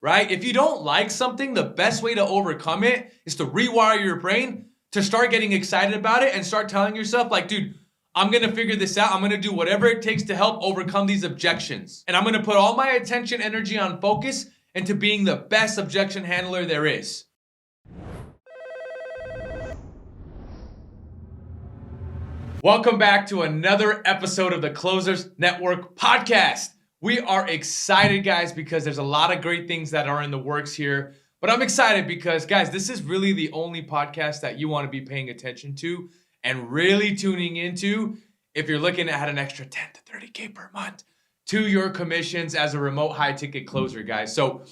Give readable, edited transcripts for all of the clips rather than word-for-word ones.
right? If you don't like something, the best way to overcome it is to rewire your brain to start getting excited about it and start telling yourself like, dude, I'm going to figure this out. I'm going to do whatever it takes to help overcome these objections. And I'm going to put all my attention, energy on focus into being the best objection handler there is. Welcome back to another episode of the Closers Network podcast. We are excited, guys, because there's a lot of great things that are in the works here. But I'm excited because, guys, this is really the only podcast that you want to be paying attention to and really tuning into if you're looking at an extra 10 to 30K per month to your commissions as a remote high-ticket closer, guys. So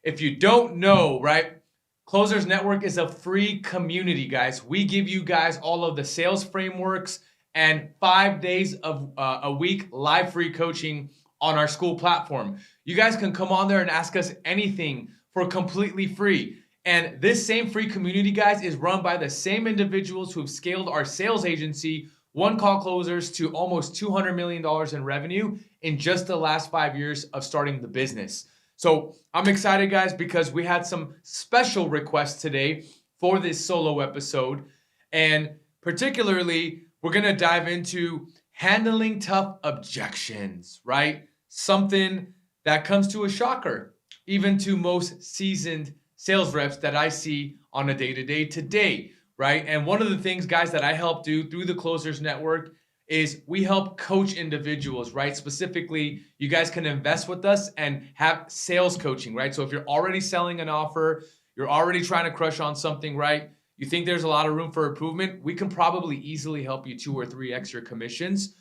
if you don't know, right, Closers Network is a free community, guys. We give you guys all of the sales frameworks and 5 days of a week live free coaching on our school platform. You guys can come on there and ask us anything for completely free. And this same free community, guys, is run by the same individuals who have scaled our sales agency, One Call Closers, to almost $200 million in revenue in just the last 5 years of starting the business. So I'm excited, guys, because we had some special requests today for this solo episode. And particularly, we're going to dive into handling tough objections, right? Something that comes to a shocker, even to most seasoned sales reps that I see on a day-to-day today, right? And one of the things, guys, that I help do through the Closers Network is we help coach individuals, right? Specifically, you guys can invest with us and have sales coaching, right? So if you're already selling an offer, you're already trying to crush on something, right? You think there's a lot of room for improvement, we can probably easily help you 2 or 3 extra commissions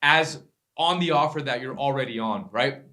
as on the offer that you're already on, right?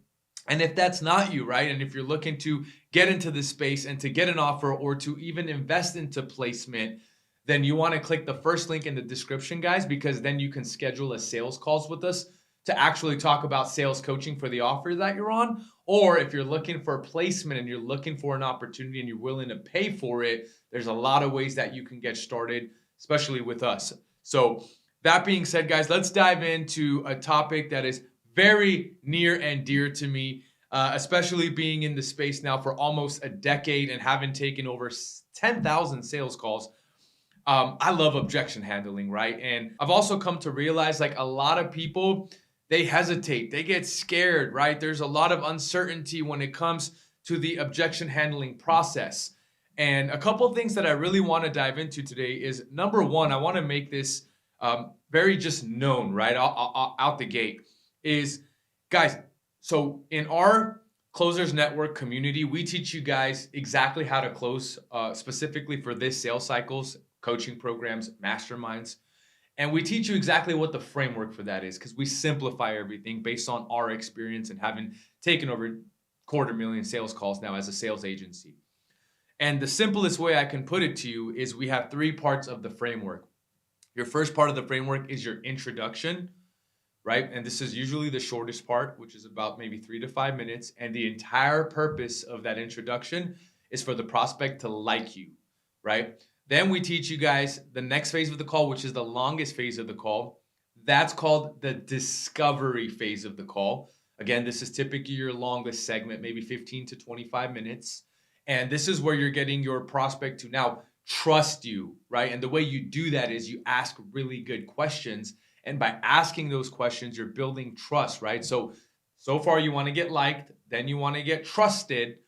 And if that's not you, right? And if you're looking to get into this space and to get an offer or to even invest into placement, then you want to click the first link in the description, guys, because then you can schedule a sales calls with us to actually talk about sales coaching for the offer that you're on. Or if you're looking for a placement and you're looking for an opportunity and you're willing to pay for it, there's a lot of ways that you can get started, especially with us. So that being said, guys, let's dive into a topic that is very near and dear to me, especially being in the space now for almost a decade and having taken over 10,000 sales calls. I love objection handling, right? And I've also come to realize like a lot of people, they hesitate, they get scared, right? There's a lot of uncertainty when it comes to the objection handling process. And a couple of things that I really want to dive into today is, number one, I want to make this very just known, right? Out the gate is, guys, so in our Closers Network community, we teach you guys exactly how to close specifically for this sales cycles, coaching programs, masterminds. And we teach you exactly what the framework for that is because we simplify everything based on our experience and having taken over 250,000 sales calls now as a sales agency. And the simplest way I can put it to you is we have 3 parts of the framework. Your first part of the framework is your introduction, right? And this is usually the shortest part, which is about maybe 3 to 5 minutes. And the entire purpose of that introduction is for the prospect to like you, right? Then we teach you guys the next phase of the call, which is the longest phase of the call. That's called the discovery phase of the call. Again, this is typically your longest segment, maybe 15 to 25 minutes. And this is where you're getting your prospect to now trust you, right? And the way you do that is you ask really good questions. And by asking those questions, you're building trust, right? So far you want to get liked, then you want to get trusted.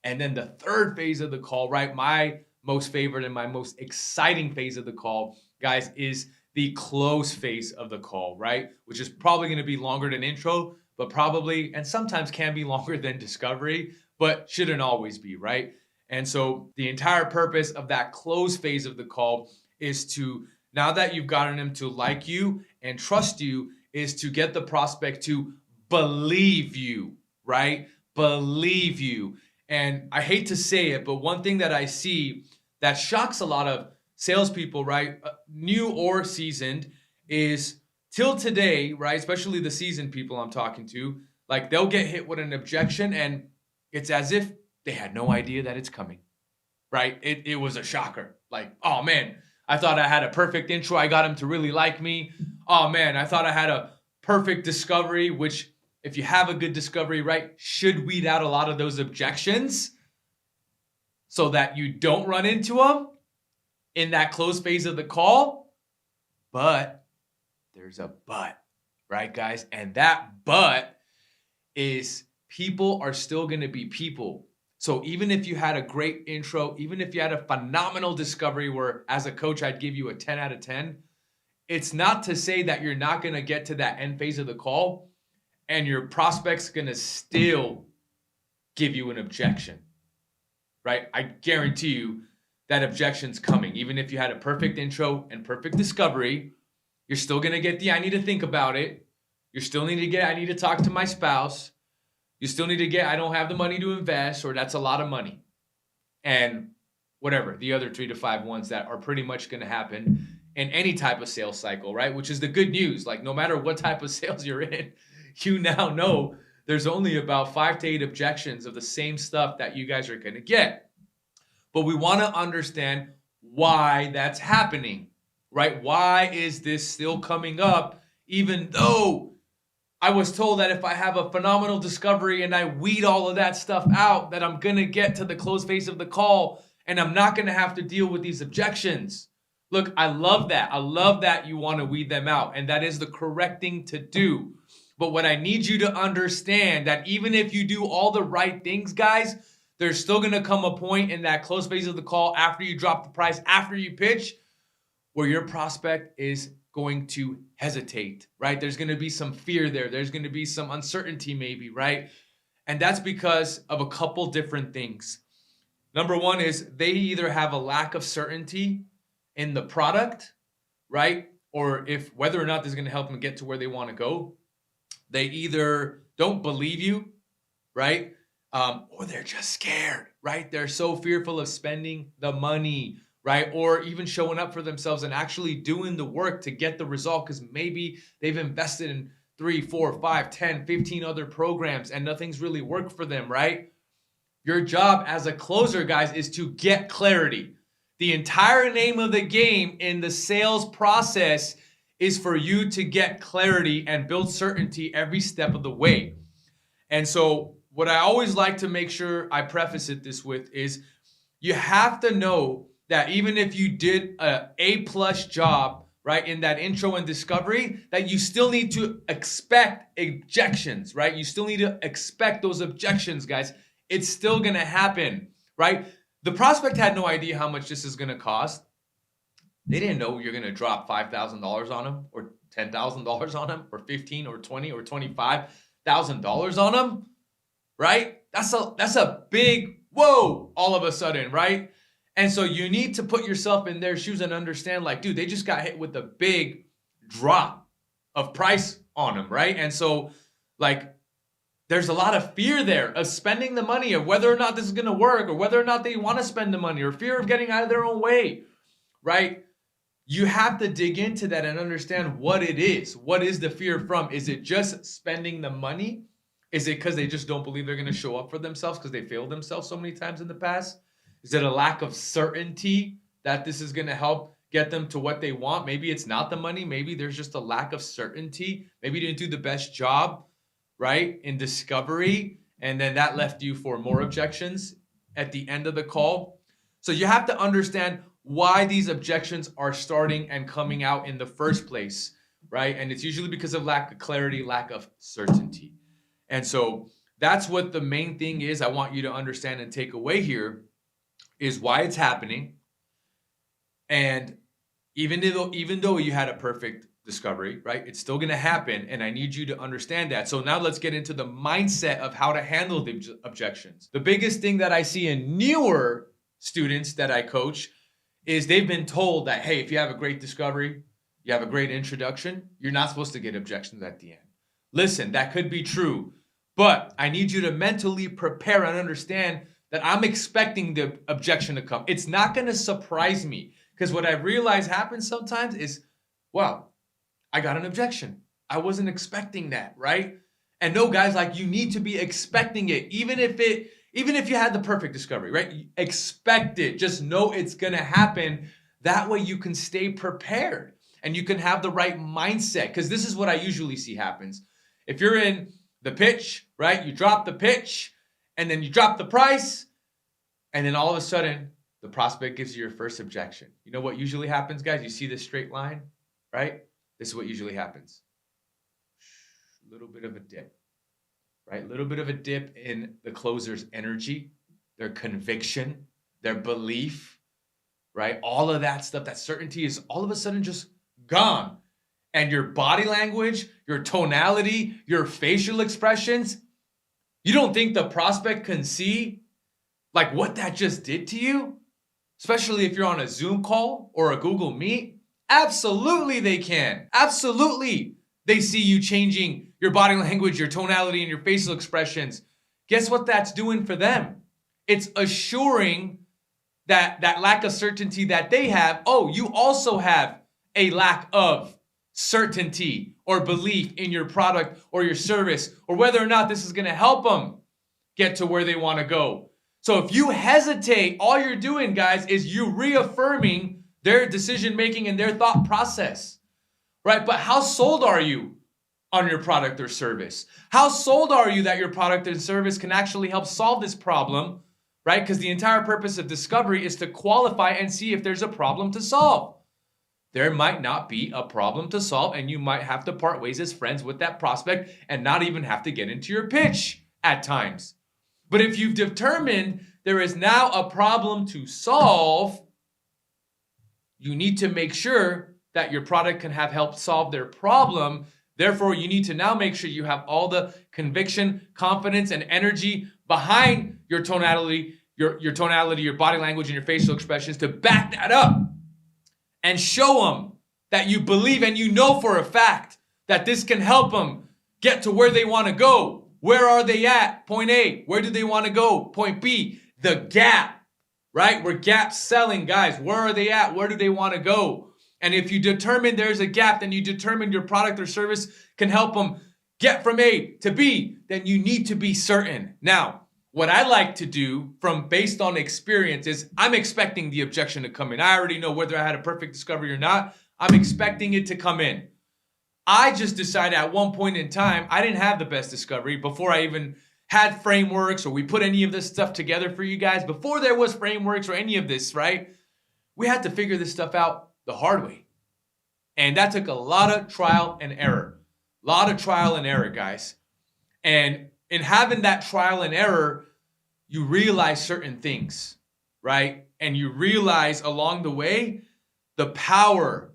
And then the third phase of the call, right? My most favorite and my most exciting phase of the call, guys, is the close phase of the call, right? Which is probably going to be longer than intro, but probably, and sometimes can be longer than discovery, but shouldn't always be, right? And so the entire purpose of that close phase of the call is to, now that you've gotten them to like you and trust you, is to get the prospect to believe you, right? Believe you. And I hate to say it, but one thing that I see that shocks a lot of salespeople, right, new or seasoned, is till today, right, especially the seasoned people I'm talking to, like they'll get hit with an objection and it's as if they had no idea that it's coming, right? It was a shocker. Like, oh man, I thought I had a perfect intro. I got him to really like me. Oh man, I thought I had a perfect discovery, which if you have a good discovery, right, should weed out a lot of those objections, so that you don't run into them in that close phase of the call. But there's a but, right, guys? And that but is people are still going to be people. So even if you had a great intro, even if you had a phenomenal discovery where as a coach, I'd give you a 10 out of 10, it's not to say that you're not going to get to that end phase of the call and your prospect's going to still give you an objection, right? I guarantee you that objection's coming. Even if you had a perfect intro and perfect discovery, you're still going to get the I need to think about it. You still need to get I need to talk to my spouse. You still need to get I don't have the money to invest, or that's a lot of money. And whatever, the other 3 to 5 ones that are pretty much going to happen in any type of sales cycle, right? Which is the good news. Like no matter what type of sales you're in, you now know there's only about 5 to 8 objections of the same stuff that you guys are going to get. But we want to understand why that's happening, right? Why is this still coming up, even though I was told that if I have a phenomenal discovery and I weed all of that stuff out, that I'm going to get to the close phase of the call and I'm not going to have to deal with these objections. Look, I love that. I love that you want to weed them out, and that is the correct thing to do. But what I need you to understand that even if you do all the right things, guys, there's still going to come a point in that close phase of the call after you drop the price, after you pitch, where your prospect is going to hesitate, right? There's going to be some fear there. There's going to be some uncertainty maybe, right? And that's because of a couple different things. Number one is they either have a lack of certainty in the product, right? Or if whether or not this is going to help them get to where they want to go. They either don't believe you, right? Or they're just scared, right? They're so fearful of spending the money, right? Or even showing up for themselves and actually doing the work to get the result because maybe they've invested in 3, 4, 5, 10, 15 other programs and nothing's really worked for them, right? Your job as a closer, guys, is to get clarity. The entire name of the game in the sales process is for you to get clarity and build certainty every step of the way. And so what I always like to make sure I preface it this with is you have to know that even if you did a A+ job, right, in that intro and discovery, that you still need to expect objections, right? You still need to expect those objections, guys. It's still going to happen, right? The prospect had no idea how much this is going to cost. They didn't know you're going to drop $5,000 on them or $10,000 on them or $15,000 or $20,000 or $25,000 on them, right? That's a big whoa all of a sudden, right? And so you need to put yourself in their shoes and understand, like, dude, they just got hit with a big drop of price on them, right? And so, like, there's a lot of fear there of spending the money, of whether or not this is going to work, or whether or not they want to spend the money, or fear of getting out of their own way, right? You have to dig into that and understand what it is. What is the fear from? Is it just spending the money? Is it because they just don't believe they're going to show up for themselves because they failed themselves so many times in the past? Is it a lack of certainty that this is going to help get them to what they want? Maybe it's not the money. Maybe there's just a lack of certainty. Maybe you didn't do the best job, right, in discovery, and then that left you for more objections at the end of the call. So you have to understand why these objections are starting and coming out in the first place, right? And it's usually because of lack of clarity, lack of certainty. And so that's what the main thing is I want you to understand and take away here is why it's happening. And even though you had a perfect discovery, right, it's still going to happen. And I need you to understand that. So now let's get into the mindset of how to handle the objections. The biggest thing that I see in newer students that I coach is they've been told that, hey, if you have a great discovery, you have a great introduction, you're not supposed to get objections at the end. Listen, that could be true, but I need you to mentally prepare and understand that I'm expecting the objection to come. It's not going to surprise me, because what I realize happens sometimes is, wow, I got an objection. I wasn't expecting that, right? And no, guys, like, you need to be expecting it, even if you had the perfect discovery, right? Expect it. Just know it's going to happen. That way you can stay prepared and you can have the right mindset, because this is what I usually see happens. If you're in the pitch, right, you drop the pitch and then you drop the price, And then all of a sudden, the prospect gives you your first objection. You know what usually happens, guys? You see this straight line, right? This is what usually happens. A little bit of a dip, right? A little bit of a dip in the closer's energy, their conviction, their belief, right? All of that stuff, that certainty is all of a sudden just gone. And your body language, your tonality, your facial expressions, you don't think the prospect can see like what that just did to you? Especially if you're on a Zoom call or a Google Meet. Absolutely they can. Absolutely. They see you changing your body language, your tonality, and your facial expressions. Guess what that's doing for them? It's assuring that lack of certainty that they have, oh, you also have a lack of certainty or belief in your product or your service, or whether or not this is going to help them get to where they want to go. So if you hesitate, all you're doing, guys, is you reaffirming their decision making and their thought process, right? But how sold are you on your product or service? How sold are you that your product and service can actually help solve this problem, right? Because the entire purpose of discovery is to qualify and see if there's a problem to solve. There might not be a problem to solve, and you might have to part ways as friends with that prospect and not even have to get into your pitch at times. But if you've determined there is now a problem to solve, you need to make sure that your product can have helped solve their problem. Therefore, you need to now make sure you have all the conviction, confidence, and energy behind your tonality, your tonality, your body language, and your facial expressions to back that up and show them that you believe and you know for a fact that this can help them get to where they want to go. Where are they at? Point A. Where do they want to go? Point B. The gap, right? We're gap selling, guys. Where are they at? Where do they want to go? And if you determine there's a gap, then you determine your product or service can help them get from A to B, then you need to be certain. Now, what I like to do from based on experience is I'm expecting the objection to come in. I already know whether I had a perfect discovery or not. I'm expecting it to come in. I just decided at one point in time, I didn't have the best discovery before I even had frameworks or we put any of this stuff together for you guys. Before there was frameworks or any of this, right? We had to figure this stuff out the hard way. And that took a lot of trial and error. A lot of trial and error, guys. And in having that trial and error, you realize certain things, right? And you realize along the way, the power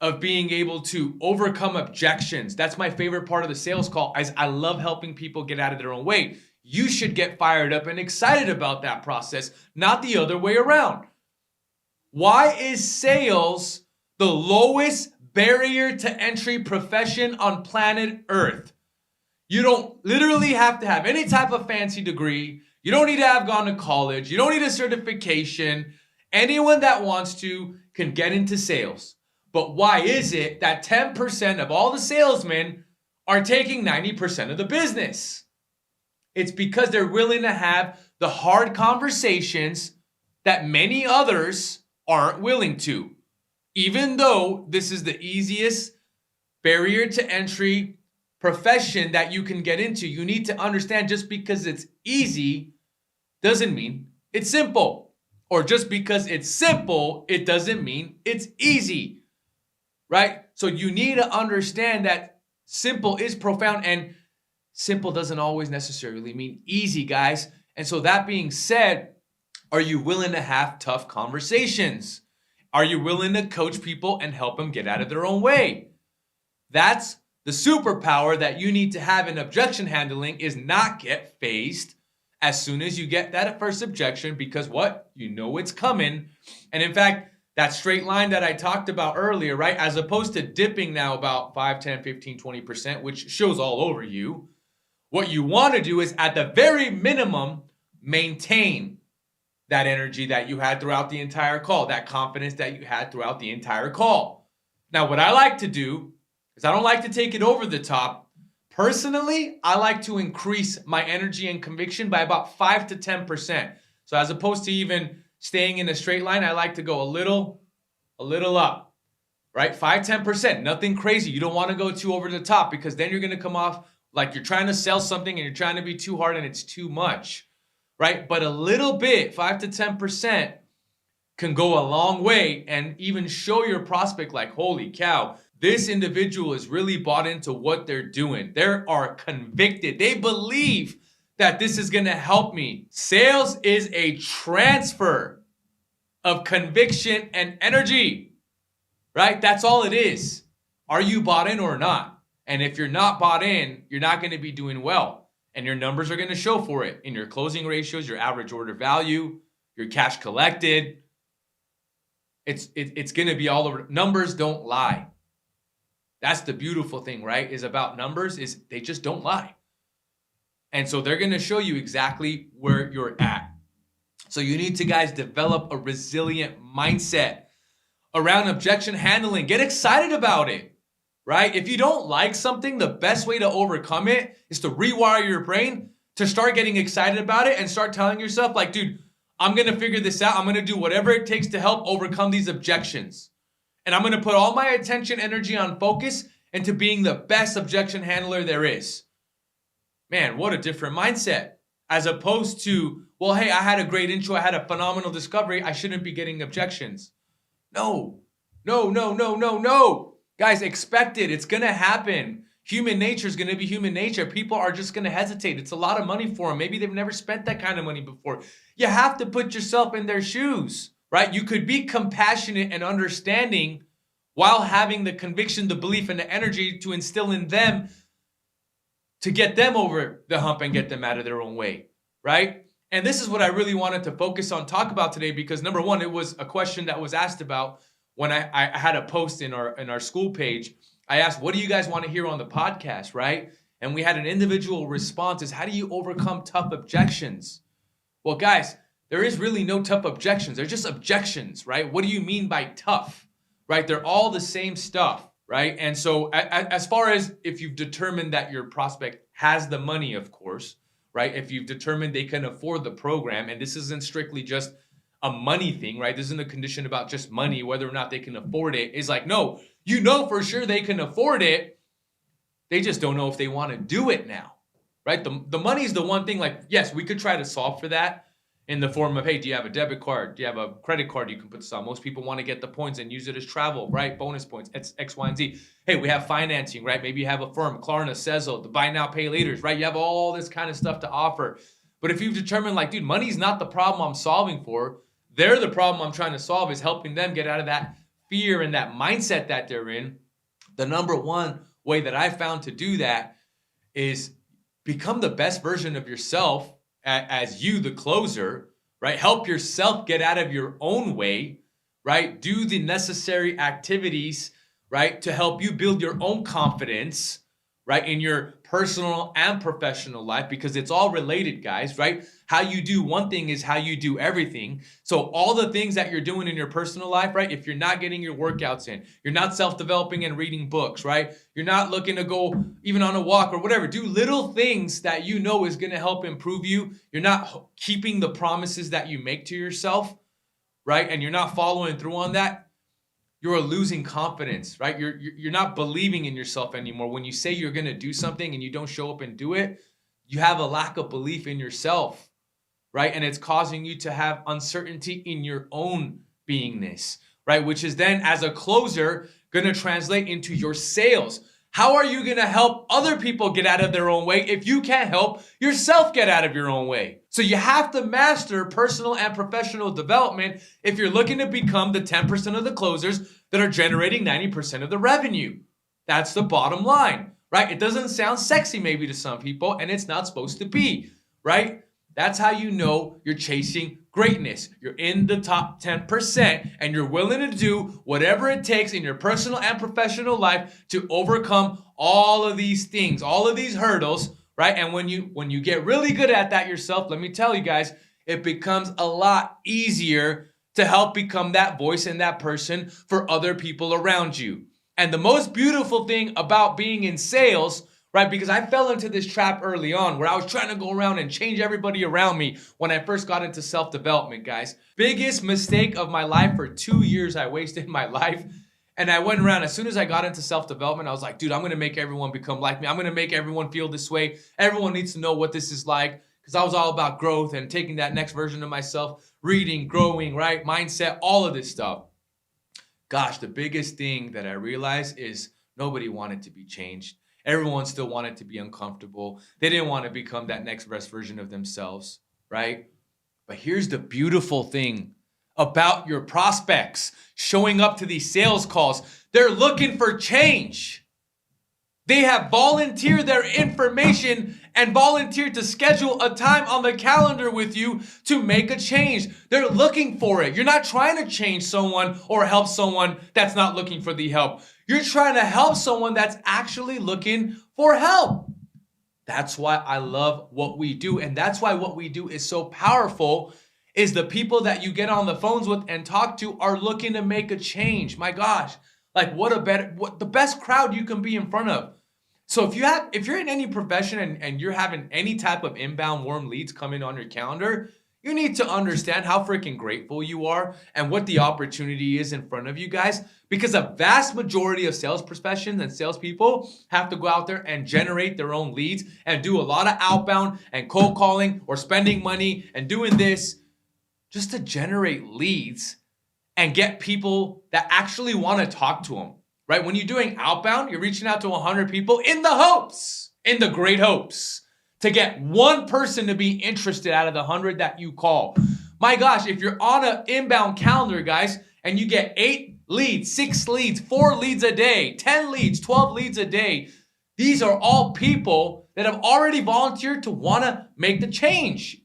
of being able to overcome objections. That's my favorite part of the sales call, is I love helping people get out of their own way. You should get fired up and excited about that process, not the other way around. Why is sales the lowest barrier to entry profession on planet Earth? You don't literally have to have any type of fancy degree. You don't need to have gone to college. You don't need a certification. Anyone that wants to can get into sales. But why is it that 10% of all the salesmen are taking 90% of the business? It's because they're willing to have the hard conversations that many others aren't willing to. Even though this is the easiest barrier to entry profession that you can get into, you need to understand just because it's easy doesn't mean it's simple. Or just because it's simple, it doesn't mean it's easy. Right? So you need to understand that simple is profound, and simple doesn't always necessarily mean easy, guys. And so that being said, are you willing to have tough conversations? Are you willing to coach people and help them get out of their own way? That's the superpower that you need to have in objection handling, is not get phased as soon as you get that first objection, because what? You know it's coming. And in fact, that straight line that I talked about earlier, right? As opposed to dipping now about 5, 10, 15, 20%, which shows all over you. What you want to do is at the very minimum, maintain that energy that you had throughout the entire call, that confidence that you had throughout the entire call. Now, what I like to do is I don't like to take it over the top. Personally, I like to increase my energy and conviction by about 5 to 10%. So as opposed to even staying in a straight line, I like to go a little up, right? 5, 10%, nothing crazy. You don't want to go too over the top, because then you're going to come off like you're trying to sell something and you're trying to be too hard and it's too much, right? But a little bit, 5 to 10%, can go a long way and even show your prospect like, holy cow, this individual is really bought into what they're doing. They are convicted. They believe that this is going to help me. Sales is a transfer of conviction and energy, right? That's all it is. Are you bought in or not? And if you're not bought in, you're not going to be doing well. And your numbers are going to show for it in your closing ratios, your average order value, your cash collected. It's going to be all over. Numbers don't lie. That's the beautiful thing, right? Is about numbers is they just don't lie. And so they're going to show you exactly where you're at. So you need to, guys, develop a resilient mindset around objection handling. Get excited about it, right? If you don't like something, the best way to overcome it is to rewire your brain to start getting excited about it and start telling yourself like, dude, I'm going to figure this out. I'm going to do whatever it takes to help overcome these objections. And I'm going to put all my attention, energy on focus into being the best objection handler there is. Man, what a different mindset. As opposed to, well, hey, I had a great intro. I had a phenomenal discovery. I shouldn't be getting objections. No. Guys, expect it. It's going to happen. Human nature is going to be human nature. People are just going to hesitate. It's a lot of money for them. Maybe they've never spent that kind of money before. You have to put yourself in their shoes, right? You could be compassionate and understanding while having the conviction, the belief, and the energy to instill in them to get them over the hump and get them out of their own way, right? And this is what I really wanted to focus on, talk about today, because number one, it was a question that was asked about when I had a post in our school page. I asked, what do you guys want to hear on the podcast, right? And we had an individual response is, how do you overcome tough objections? Well, guys, there is really no tough objections. They're just objections, right? What do you mean by tough, right? They're all the same stuff, right? And so as far as if you've determined that your prospect has the money, of course, right? If you've determined they can afford the program, and this isn't strictly just a money thing, right? This isn't a condition about just money, whether or not they can afford it. It's like, no, you know for sure they can afford it. They just don't know if they want to do it now, right? The money is the one thing, like, yes, we could try to solve for that in the form of, hey, do you have a debit card? Do you have a credit card you can put this on? Most people want to get the points and use it as travel, right? Bonus points, it's X, Y, and Z. Hey, we have financing, right? Maybe you have a firm, Klarna, Sezzle, the buy now, pay laters, right? You have all this kind of stuff to offer. But if you've determined like, dude, money's not the problem I'm solving for, they're the problem I'm trying to solve, is helping them get out of that fear and that mindset that they're in. The number one way that I found to do that is become the best version of yourself as you, the closer, right? Help yourself get out of your own way, right? Do the necessary activities, right? To help you build your own confidence, right? In your personal and professional life, because it's all related, guys, right? How you do one thing is how you do everything. So all the things that you're doing in your personal life, right? If you're not getting your workouts in, you're not self-developing and reading books, right? You're not looking to go even on a walk or whatever. Do little things that you know is going to help improve you. You're not keeping the promises that you make to yourself, right? And you're not following through on that. You're losing confidence, right? You're not believing in yourself anymore. When you say you're going to do something and you don't show up and do it, you have a lack of belief in yourself, right? And it's causing you to have uncertainty in your own beingness, right? Which is then, as a closer, going to translate into your sales. How are you going to help other people get out of their own way if you can't help yourself get out of your own way? So you have to master personal and professional development if you're looking to become the 10% of the closers that are generating 90% of the revenue. That's the bottom line, right? It doesn't sound sexy maybe to some people, and it's not supposed to be, right? That's how you know you're chasing greatness. You're in the top 10% and you're willing to do whatever it takes in your personal and professional life to overcome all of these things, all of these hurdles, right? And when you get really good at that yourself, let me tell you guys, it becomes a lot easier to help become that voice and that person for other people around you. And the most beautiful thing about being in sales, right? Because I fell into this trap early on where I was trying to go around and change everybody around me when I first got into self-development, guys. Biggest mistake of my life. For 2 years, I wasted my life. And I went around, as soon as I got into self-development, I was like, dude, I'm going to make everyone become like me. I'm going to make everyone feel this way. Everyone needs to know what this is like. because I was all about growth and taking that next version of myself, reading, growing, right? Mindset, all of this stuff. Gosh, the biggest thing that I realized is nobody wanted to be changed. Everyone still wanted to be uncomfortable. They didn't want to become that next best version of themselves, right? But here's the beautiful thing about your prospects showing up to these sales calls. They're looking for change. They have volunteered their information and volunteered to schedule a time on the calendar with you to make a change. They're looking for it. You're not trying to change someone or help someone that's not looking for the help. You're trying to help someone that's actually looking for help. That's why I love what we do. And that's why what we do is so powerful, is the people that you get on the phones with and talk to are looking to make a change. My gosh, like what the best crowd you can be in front of. So if you're in any profession and you're having any type of inbound warm leads coming on your calendar, you need to understand how freaking grateful you are and what the opportunity is in front of you guys. Because a vast majority of sales professions and salespeople have to go out there and generate their own leads and do a lot of outbound and cold calling or spending money and doing this just to generate leads and get people that actually want to talk to them. Right? When you're doing outbound, you're reaching out to 100 people in the great hopes, to get one person to be interested out of the 100 that you call. My gosh, if you're on an inbound calendar, guys, and you get 8 leads, 6 leads, 4 leads a day, 10 leads, 12 leads a day, these are all people that have already volunteered to want to make the change.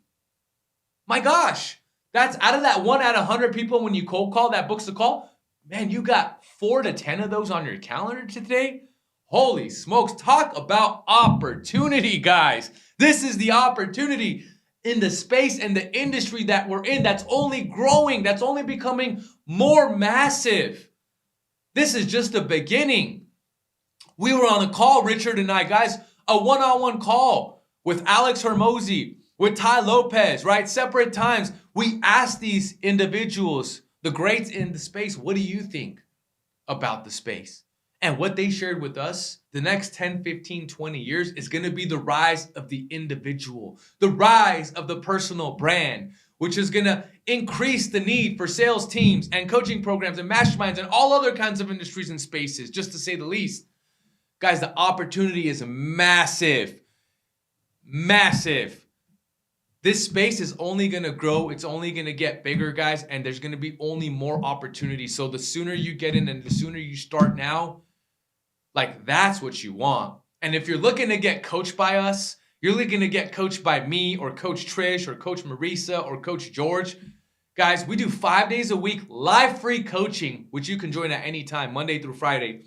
My gosh, that's out of that 1 out of 100 people when you cold call that books the call. Man, you got 4 to 10 of those on your calendar today? Holy smokes, talk about opportunity, guys. This is the opportunity in the space and the industry that we're in that's only growing, that's only becoming more massive. This is just the beginning. We were on a call, Richard and I, guys, a one-on-one call with Alex Hermosi, with Ty Lopez, right? Separate times. We asked these individuals, the greats in the space, what do you think about the space? And what they shared with us, the next 10, 15, 20 years is going to be the rise of the individual, the rise of the personal brand, which is going to increase the need for sales teams and coaching programs and masterminds and all other kinds of industries and spaces, just to say the least. Guys, the opportunity is massive. Massive. This space is only going to grow. It's only going to get bigger, guys, and there's going to be only more opportunities. So the sooner you get in and the sooner you start now, like that's what you want. And if you're looking to get coached by us, you're looking to get coached by me or Coach Trish or Coach Marisa or Coach George, guys, we do 5 days a week live free coaching, which you can join at any time, Monday through Friday,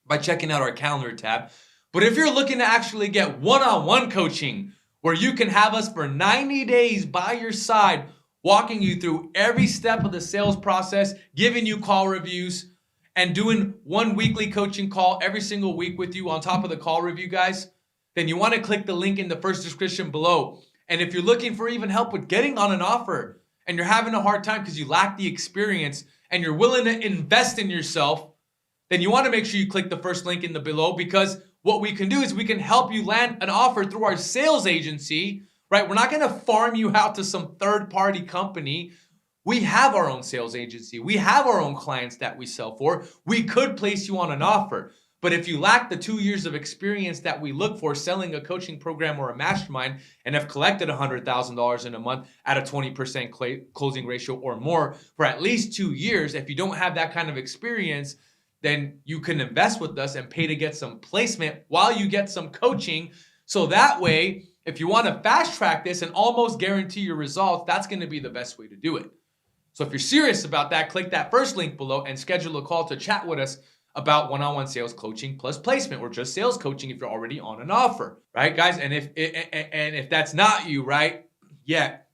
by checking out our calendar tab. But if you're looking to actually get one-on-one coaching, where you can have us for 90 days by your side, walking you through every step of the sales process, giving you call reviews, and doing one weekly coaching call every single week with you on top of the call review, guys, then you want to click the link in the first description below. And if you're looking for even help with getting on an offer and you're having a hard time because you lack the experience and you're willing to invest in yourself, then you want to make sure you click the first link in the below, because what we can do is we can help you land an offer through our sales agency, right? We're not going to farm you out to some third-party company. We have our own sales agency. We have our own clients that we sell for. We could place you on an offer. But if you lack the 2 years of experience that we look for selling a coaching program or a mastermind and have collected $100,000 in a month at a 20% closing ratio or more for at least 2 years, if you don't have that kind of experience, then you can invest with us and pay to get some placement while you get some coaching. So that way, if you want to fast track this and almost guarantee your results, that's going to be the best way to do it. So if you're serious about that, click that first link below and schedule a call to chat with us about one-on-one sales coaching plus placement, or just sales coaching if you're already on an offer, right, guys? And if that's not you, right, yet,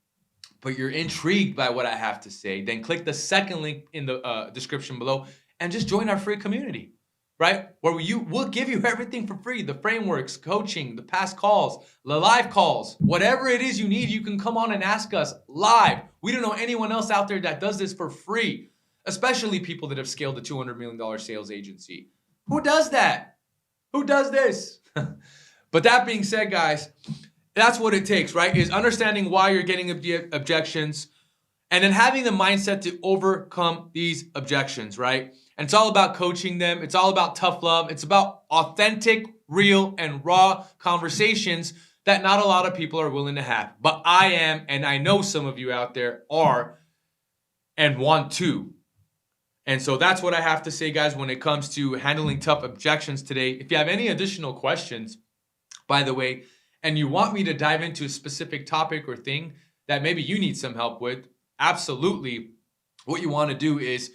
but you're intrigued by what I have to say, then click the second link in the description below and just join our free community, right? Where we'll give you everything for free: the frameworks, coaching, the past calls, the live calls, whatever it is you need, you can come on and ask us live. We don't know anyone else out there that does this for free, especially people that have scaled a $200 million sales agency. Who does that? Who does this? But that being said, guys, That's what it takes, right? Is understanding why you're getting objections and then having the mindset to overcome these objections, right? And it's all about coaching them. It's all about tough love. It's about authentic, real, and raw conversations that not a lot of people are willing to have. But I am, and I know some of you out there are and want to. And so that's what I have to say, guys, when it comes to handling tough objections today. If you have any additional questions, by the way, and you want me to dive into a specific topic or thing that maybe you need some help with, absolutely, what you want to do is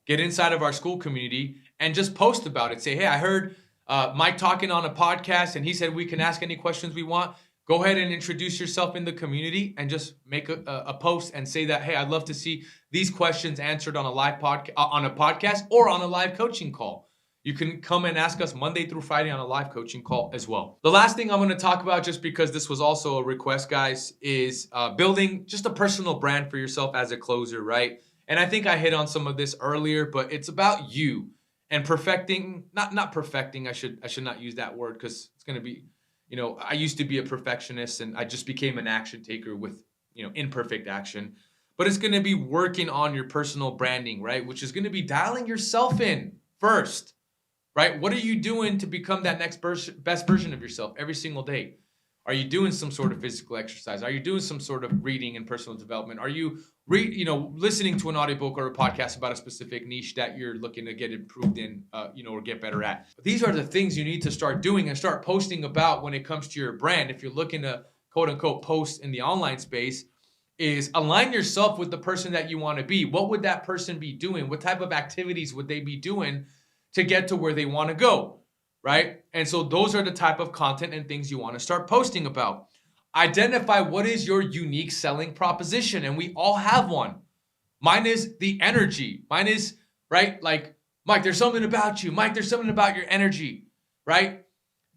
get inside of our school community and just post about it. Say, hey, I heard Mike talking on a podcast and he said we can ask any questions we want. Go ahead and introduce yourself in the community and just make a post and say that, hey, I'd love to see these questions answered on a live podcast or on a live coaching call. You can come and ask us Monday through Friday on a live coaching call as well. The last thing I'm going to talk about, just because this was also a request, guys, is building just a personal brand for yourself as a closer, right? And I think I hit on some of this earlier, but it's about you and perfecting, not perfecting. I should not use that word because it's going to be, I used to be a perfectionist and I just became an action taker with, imperfect action. But it's going to be working on your personal branding, right? Which is going to be dialing yourself in first. Right? What are you doing to become that next best version of yourself every single day? Are you doing some sort of physical exercise? Are you doing some sort of reading and personal development? Are you listening to an audiobook or a podcast about a specific niche that you're looking to get improved in, or get better at? These are the things you need to start doing and start posting about when it comes to your brand. If you're looking to quote unquote post in the online space, is align yourself with the person that you want to be. What would that person be doing? What type of activities would they be doing to get to where they want to go, right? And so those are the type of content and things you want to start posting about. Identify what is your unique selling proposition, and we all have one. Mine is the energy. Mine is, right, like, Mike, there's something about you. Mike, there's something about your energy, right?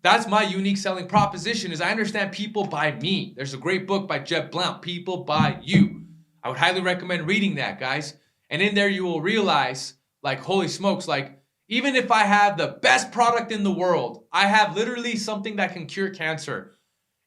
That's my unique selling proposition, is I understand people buy me. There's a great book by Jeb Blount, People Buy You. I would highly recommend reading that, guys. And in there you will realize, like, holy smokes, like, even if I have the best product in the world, I have literally something that can cure cancer.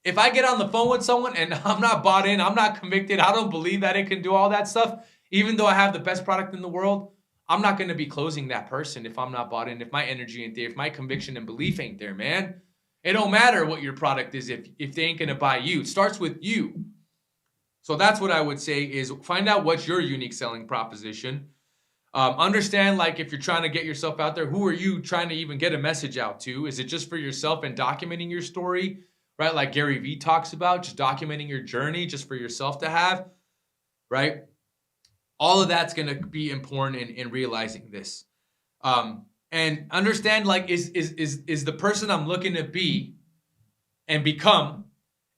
If I get on the phone with someone and I'm not bought in, I'm not convicted, I don't believe that it can do all that stuff, even though I have the best product in the world, I'm not going to be closing that person if I'm not bought in, if my energy ain't there, if my conviction and belief ain't there, man. It don't matter what your product is if they ain't going to buy you. It starts with you. So that's what I would say is find out what's your unique selling proposition. Understand, like, if you're trying to get yourself out there, who are you trying to even get a message out to? Is it just for yourself and documenting your story, right? Like Gary Vee talks about, just documenting your journey just for yourself to have, right? All of that's going to be important in realizing this. And understand, like, is the person I'm looking to be and become,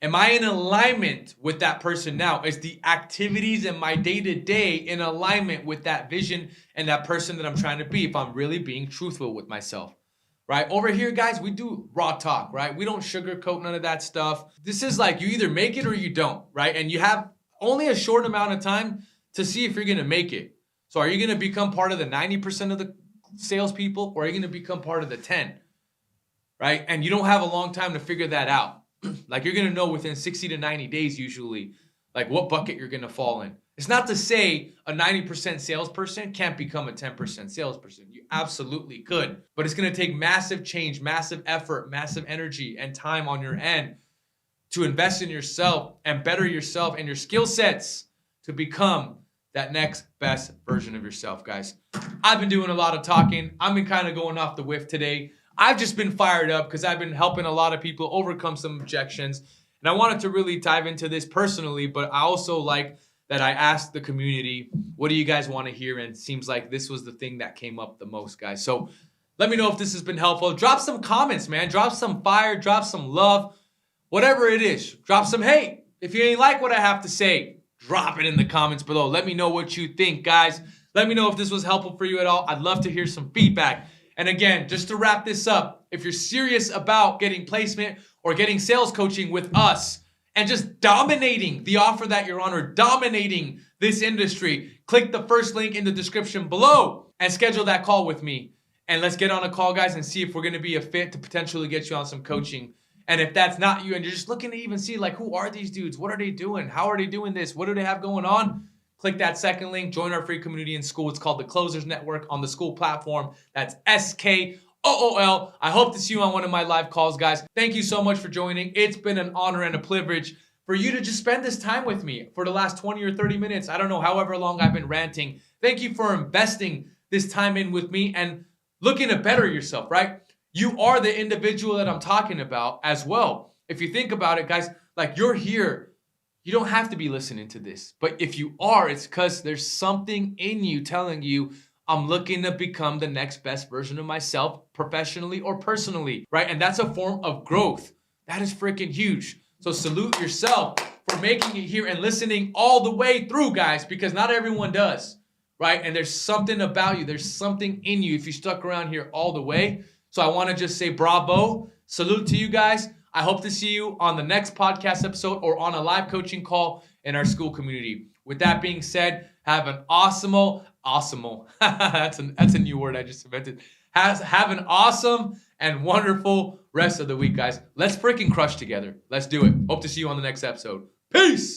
am I in alignment with that person now? Is the activities in my day-to-day in alignment with that vision and that person that I'm trying to be, if I'm really being truthful with myself, right? Over here, guys, we do raw talk, right? We don't sugarcoat none of that stuff. This is like you either make it or you don't, right? And you have only a short amount of time to see if you're going to make it. So are you going to become part of the 90% of the salespeople, or are you going to become part of the 10, right? And you don't have a long time to figure that out. Like, you're going to know within 60 to 90 days usually, like, what bucket you're going to fall in. It's not to say a 90% salesperson can't become a 10% salesperson. You absolutely could. But it's going to take massive change, massive effort, massive energy, and time on your end to invest in yourself and better yourself and your skill sets to become that next best version of yourself, guys. I've been doing a lot of talking. I've been kind of going off the whiff today. I've just been fired up because I've been helping a lot of people overcome some objections. And I wanted to really dive into this personally, but I also like that I asked the community, what do you guys want to hear? And it seems like this was the thing that came up the most, guys. So let me know if this has been helpful. Drop some comments, man. Drop some fire. Drop some love. Whatever it is. Drop some hate. If you ain't like what I have to say, drop it in the comments below. Let me know what you think, guys. Let me know if this was helpful for you at all. I'd love to hear some feedback. And again, just to wrap this up, if you're serious about getting placement or getting sales coaching with us and just dominating the offer that you're on or dominating this industry, click the first link in the description below and schedule that call with me. And let's get on a call, guys, and see if we're going to be a fit to potentially get you on some coaching And if that's not you and you're just looking to even see like, who are these dudes? What are they doing? How are they doing this? What do they have going on? Click that second link. Join our free community in school. It's called the Closers Network on the school platform. That's SKOOL. I hope to see you on one of my live calls, guys. Thank you so much for joining. It's been an honor and a privilege for you to just spend this time with me for the last 20 or 30 minutes. I don't know, however long I've been ranting. Thank you for investing this time in with me and looking to better yourself, right? You are the individual that I'm talking about as well. If you think about it, guys, like you're here. You don't have to be listening to this. But if you are, it's because there's something in you telling you, I'm looking to become the next best version of myself, professionally or personally, right? And that's a form of growth. That is freaking huge. So salute yourself for making it here and listening all the way through, guys, because not everyone does, right? And there's something about you. There's something in you if you stuck around here all the way. So I want to just say bravo. Salute to you guys. I hope to see you on the next podcast episode or on a live coaching call in our school community. With that being said, have an awesome, that's a new word I just invented. Have an awesome and wonderful rest of the week, guys. Let's freaking crush together. Let's do it. Hope to see you on the next episode. Peace.